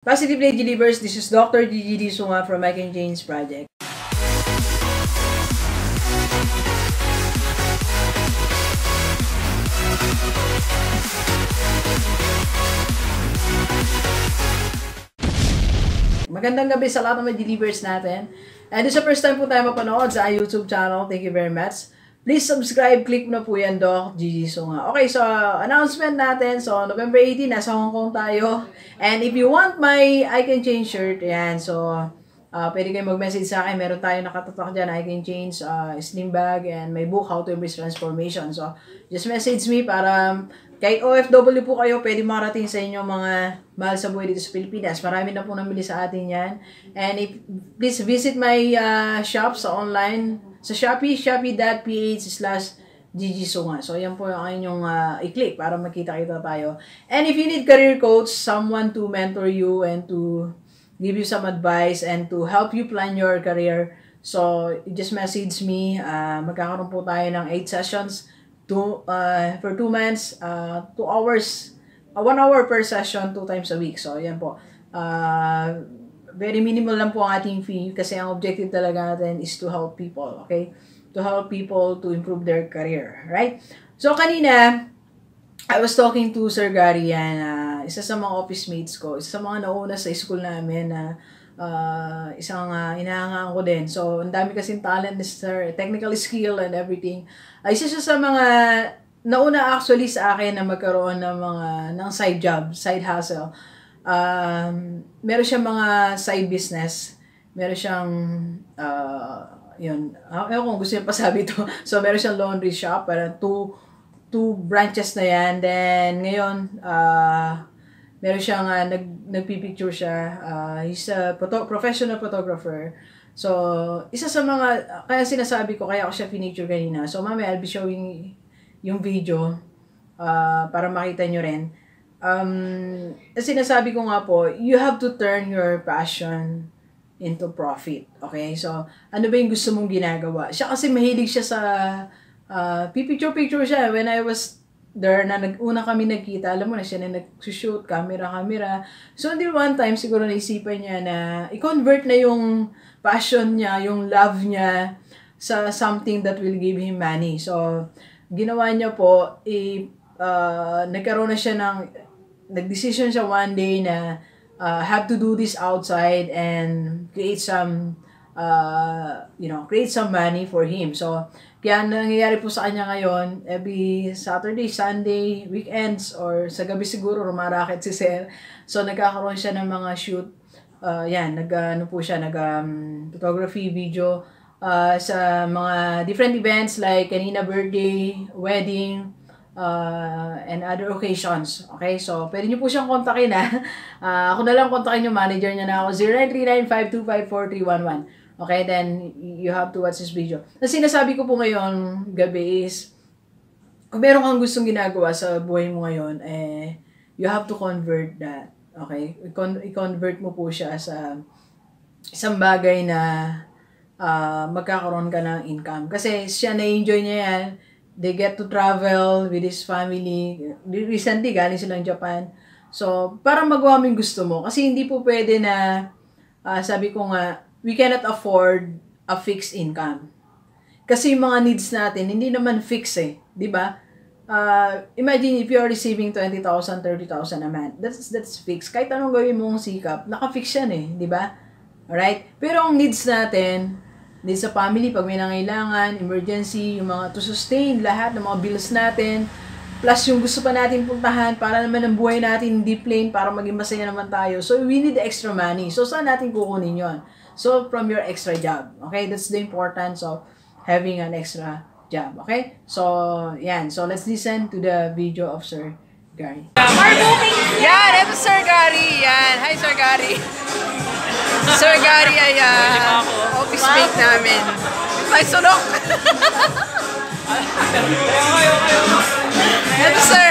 Positively Delivers, this is Dr. Gigi Sunga from Mike and Jane's Project. Magandang gabi sa lahat ng mga delivers natin. And this is the first time po tayo mapanood sa YouTube channel. Thank you very much. Please subscribe, click na po yan, Doc Gigi Sunga. Okay, so announcement natin. So November 18, nasa Hong Kong tayo. And if you want my I Can Change shirt, yan. So pwede kayo mag-message sa akin. Meron tayo nakatatak dyan, I Can Change slim bag and my book, How to Embrace Transformation. So just message me para kahit OFW po kayo, pwede marating sa inyong mga mahal sa buhay dito sa Pilipinas. Marami na po namili sa atin yan. And please visit my shop sa online, sa Shopee, shopee.ph/ggsunga. So, yan po yung inyong i-click para makita-kita tayo. And if you need career coach, someone to mentor you and to give you some advice and to help you plan your career, so just message me. Magkakaroon po tayo ng 8 sessions for 2 months, 2 hours, 1 hour per session, 2 times a week. So, yan po. Very minimal lang po ang ating fee kasi ang objective talaga natin is to help people, okay? To help people to improve their career, right? So, kanina, I was talking to Sir Gary yan, isa sa mga office mates ko, isa sa mga nauna sa school namin na isang inahangaan ko din. So, ang dami kasing talent ni Sir, technical skill and everything. Isa siya sa mga nauna actually sa akin na magkaroon ng side job, side hustle. Meron siyang mga side business. Meron siyang, yun. Ewan kung gusto niya pasabi ito. So, meron siyang laundry shop. Parang two branches na yan. Then, ngayon, meron siyang, nagpipicture siya. He's a professional photographer. So, isa sa mga, kaya sinasabi ko, kaya ako siya pinicture kanina. So, mamaya, I'll be showing yung video para makita nyo rin. Sinasabi ko nga po, you have to turn your passion into profit. Okay? So, ano ba yung gusto mong ginagawa? Siya kasi mahilig siya sa picture siya. When I was there, na una kami nagkita, alam mo na siya na nag-shoot, camera. So, hindi one time, siguro naisipan niya na i-convert na yung passion niya, yung love niya sa something that will give him money. So, ginawa niya po, nagkaroon na siya nag-decision siya one day na have to do this outside and create some money for him. So, kaya nangyayari po sa kanya ngayon, every Saturday, Sunday, weekends, or sa gabi siguro, rumaraket si Sir. So, nagkakaroon siya ng mga shoot. Photography, video, sa mga different events like kanina birthday, wedding, and other occasions. Okay, so pwede nyo po siyang kontakin ako na lang kontakin yung manager niya na ako, 0939-525-4311. Okay, then you have to watch this video. Na sinasabi ko po ngayon gabi is, kung meron kang gustong ginagawa sa buhay mo ngayon, you have to convert that. Okay, i-convert mo po siya sa isang bagay na magkakaroon ka ng income. Kasi siya na-enjoy niya yan. They get to travel with his family. Recently, galing silang Japan. So, para magawa mo yung gusto mo. Kasi hindi po pwede na, sabi ko nga, we cannot afford a fixed income. Kasi yung mga needs natin, hindi naman fixed di ba? Imagine if you are receiving 20,000, 30,000 a month. That's fixed. Kahit anong gawin mong sikap, naka-fix yan di ba? Alright? Pero ang needs natin, needs sa family, pag may nangailangan, emergency, yung mga to sustain, lahat ng mga bills natin, plus yung gusto pa natin puntahan, para naman ang buhay natin hindi plain, para maging masaya naman tayo. So, we need extra money. So, saan natin kukunin yon? So, from your extra job. Okay? That's the importance of having an extra job. Okay? So, yan. So, let's listen to the video of Sir Gary. Yan! Ito Sir Gary. Yan. Hi, Sir Gary. Sir Gary ay office mate namin. Ay, sunok! Ito sir,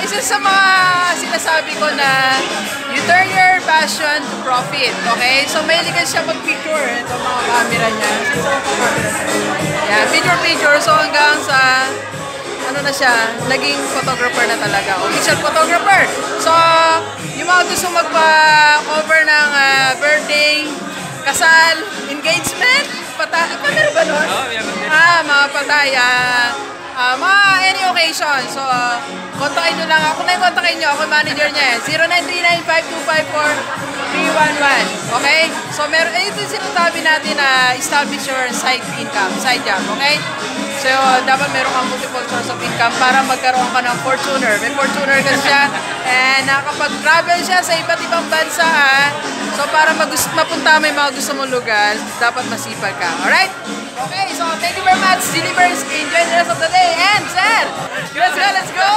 isa sa mga sinasabi ko na you turn your passion to profit, okay? So, mahilig siya mag-picture. Ito mga camera niya. Yeah, picture. So, hanggang sa ano na siya, naging photographer na talaga. Official photographer. So, yung mga gusto magpa-cover ng birthday, kasal, engagement, meron ba nun? Mga patay, mga any occasion. So, kontakin nyo lang ako. Kung kontakin nyo, ako manager niya. 0939-5254-311. Okay? So, ito yung sinasabi natin na establish your side income, side job. Okay? So, dapat meron kang multiple source of income para magkaroon ka ng Fortuner. May Fortuner kasi siya. And nakapag-travel siya sa iba't ibang bansa. So, para mapunta may mga gusto mong lugar, dapat masipag ka. Alright? Okay, so thank you very much. Delivers. Enjoy the rest of the day. And, sir, let's go!